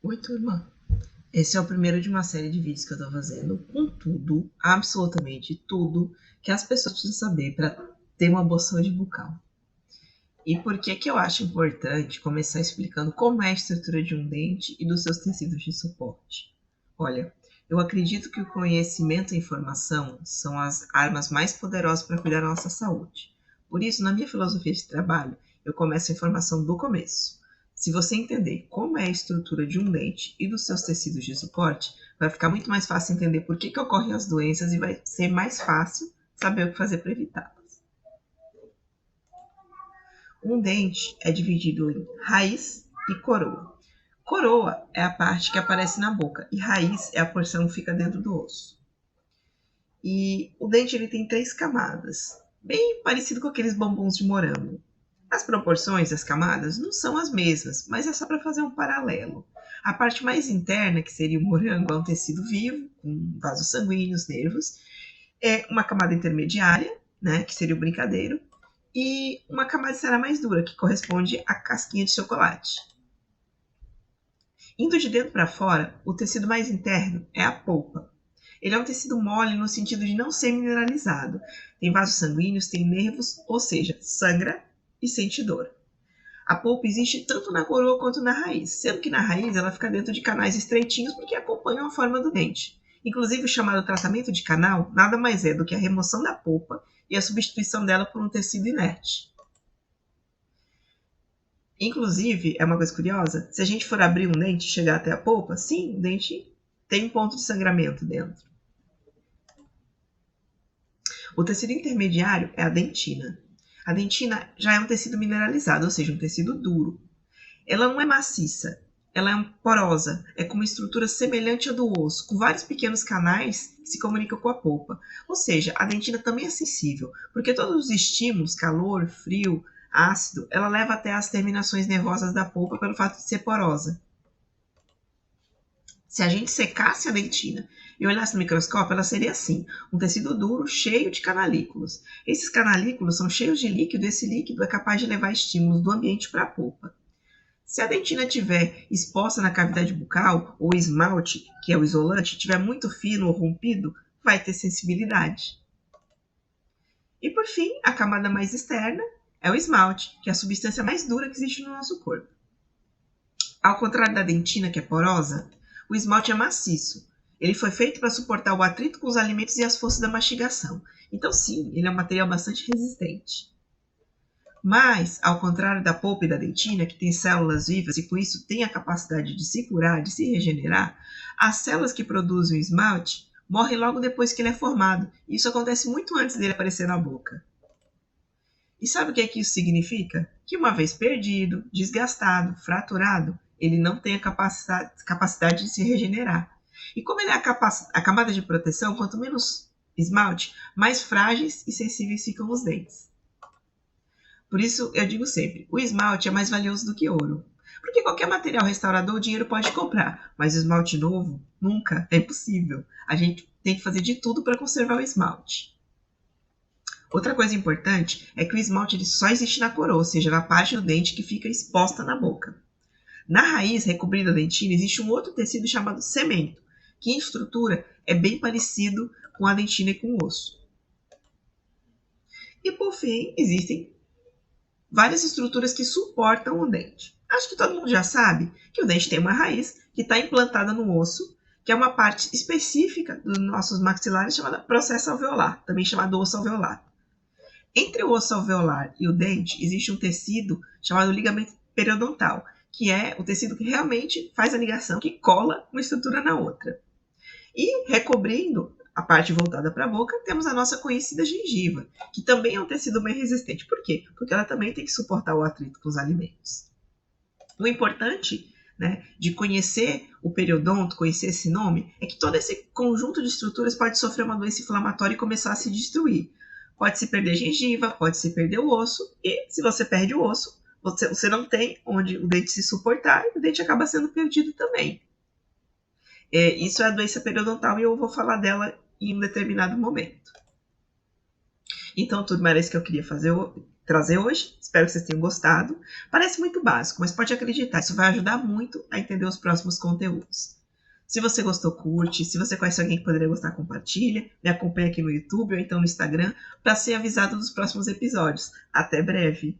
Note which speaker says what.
Speaker 1: Oi, turma. Esse é o primeiro de uma série de vídeos que eu tô fazendo com tudo, absolutamente tudo, que as pessoas precisam saber para ter uma boa saúde bucal. E por que eu acho importante começar explicando como é a estrutura de um dente e dos seus tecidos de suporte? Olha, eu acredito que o conhecimento e a informação são as armas mais poderosas para cuidar da nossa saúde. Por isso, na minha filosofia de trabalho, eu começo a informação do começo. Se você entender como é a estrutura de um dente e dos seus tecidos de suporte, vai ficar muito mais fácil entender por que ocorrem as doenças e vai ser mais fácil saber o que fazer para evitá-las. Um dente é dividido em raiz e coroa. Coroa é a parte que aparece na boca e raiz é a porção que fica dentro do osso. E o dente ele tem 3 camadas, bem parecido com aqueles bombons de morango. As proporções das camadas não são as mesmas, mas é só para fazer um paralelo. A parte mais interna, que seria o morango, é um tecido vivo, com vasos sanguíneos, nervos. É uma camada intermediária, né, que seria o brincadeiro, e uma camada será mais dura, que corresponde à casquinha de chocolate. Indo de dentro para fora, o tecido mais interno é a polpa. Ele é um tecido mole no sentido de não ser mineralizado. Tem vasos sanguíneos, tem nervos, ou seja, sangra e sente dor. A polpa existe tanto na coroa quanto na raiz, sendo que na raiz ela fica dentro de canais estreitinhos porque acompanham a forma do dente. Inclusive, o chamado tratamento de canal nada mais é do que a remoção da polpa e a substituição dela por um tecido inerte. Inclusive, é uma coisa curiosa, se a gente for abrir um dente e chegar até a polpa, sim, o dente tem um ponto de sangramento dentro. O tecido intermediário é a dentina. A dentina já é um tecido mineralizado, ou seja, um tecido duro. Ela não é maciça, ela é porosa, é com uma estrutura semelhante à do osso, com vários pequenos canais que se comunicam com a polpa. Ou seja, a dentina também é sensível, porque todos os estímulos, calor, frio, ácido, ela leva até as terminações nervosas da polpa pelo fato de ser porosa. Se a gente secasse a dentina e olhasse no microscópio, ela seria assim, um tecido duro cheio de canalículos. Esses canalículos são cheios de líquido e esse líquido é capaz de levar estímulos do ambiente para a polpa. Se a dentina estiver exposta na cavidade bucal, ou o esmalte, que é o isolante, estiver muito fino ou rompido, vai ter sensibilidade. E por fim, a camada mais externa é o esmalte, que é a substância mais dura que existe no nosso corpo. Ao contrário da dentina, que é porosa, o esmalte é maciço. Ele foi feito para suportar o atrito com os alimentos e as forças da mastigação. Então, sim, ele é um material bastante resistente. Mas, ao contrário da polpa e da dentina, que tem células vivas e com isso tem a capacidade de se curar, de se regenerar, as células que produzem o esmalte morrem logo depois que ele é formado. E isso acontece muito antes dele aparecer na boca. E sabe o que isso significa? Que uma vez perdido, desgastado, fraturado, ele não tem a capacidade de se regenerar. E como ele é a camada de proteção, quanto menos esmalte, mais frágeis e sensíveis ficam os dentes. Por isso, eu digo sempre, o esmalte é mais valioso do que ouro. Porque qualquer material restaurador o dinheiro pode comprar, mas o esmalte novo, nunca, é impossível. A gente tem que fazer de tudo para conservar o esmalte. Outra coisa importante é que o esmalte ele só existe na coroa, ou seja, na parte do dente que fica exposta na boca. Na raiz recobrida da dentina existe um outro tecido chamado cemento, que em estrutura é bem parecido com a dentina e com o osso. E por fim, existem várias estruturas que suportam o dente. Acho que todo mundo já sabe que o dente tem uma raiz que está implantada no osso, que é uma parte específica dos nossos maxilares chamada processo alveolar, também chamado osso alveolar. Entre o osso alveolar e o dente existe um tecido chamado ligamento periodontal, que é o tecido que realmente faz a ligação, que cola uma estrutura na outra. E recobrindo a parte voltada para a boca, temos a nossa conhecida gengiva, que também é um tecido bem resistente. Por quê? Porque ela também tem que suportar o atrito com os alimentos. O importante, né, de conhecer o periodonto, conhecer esse nome, é que todo esse conjunto de estruturas pode sofrer uma doença inflamatória e começar a se destruir. Pode se perder gengiva, pode se perder o osso, e se você perde o osso, você não tem onde o dente se suportar e o dente acaba sendo perdido também. Isso é a doença periodontal e eu vou falar dela em um determinado momento. Então, turma, era isso que eu queria fazer trazer hoje. Espero que vocês tenham gostado. Parece muito básico, mas pode acreditar, isso vai ajudar muito a entender os próximos conteúdos. Se você gostou, curte. Se você conhece alguém que poderia gostar, compartilha. Me acompanha aqui no YouTube ou então no Instagram para ser avisado dos próximos episódios. Até breve!